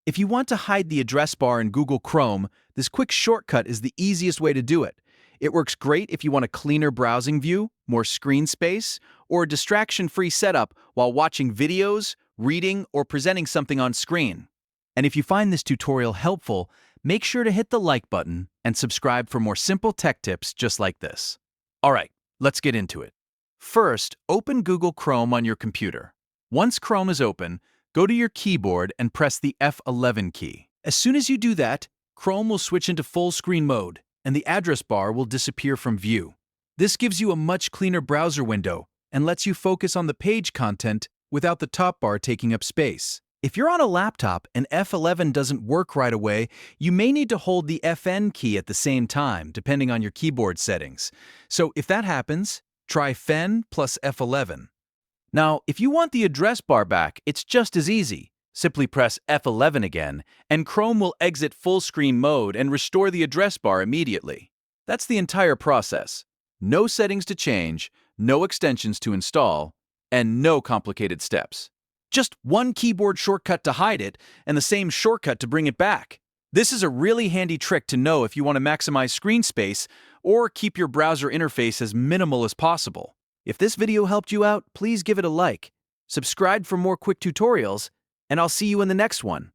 If you want to hide the address bar in Google Chrome, this quick shortcut is the easiest way to do it. It works great if you want a cleaner browsing view, more screen space, or a distraction-free setup while watching videos, reading, or presenting something on screen. And if you find this tutorial helpful, make sure to hit the like button and subscribe for more simple tech tips just like this. Alright, let's get into it. First, open Google Chrome on your computer. Once Chrome is open, go to your keyboard and press the F11 key. As soon as you do that, Chrome will switch into full screen mode, and the address bar will disappear from view. This gives you a much cleaner browser window and lets you focus on the page content without the top bar taking up space. If you're on a laptop and F11 doesn't work right away, you may need to hold the FN key at the same time, depending on your keyboard settings. So if that happens, try Fen plus F11. Now, if you want the address bar back, it's just as easy. Simply press F11 again, and Chrome will exit full screen mode and restore the address bar immediately. That's the entire process. No settings to change, no extensions to install, and no complicated steps. Just one keyboard shortcut to hide it, and the same shortcut to bring it back. This is a really handy trick to know if you want to maximize screen space or keep your browser interface as minimal as possible. If this video helped you out, please give it a like, subscribe for more quick tutorials, and I'll see you in the next one.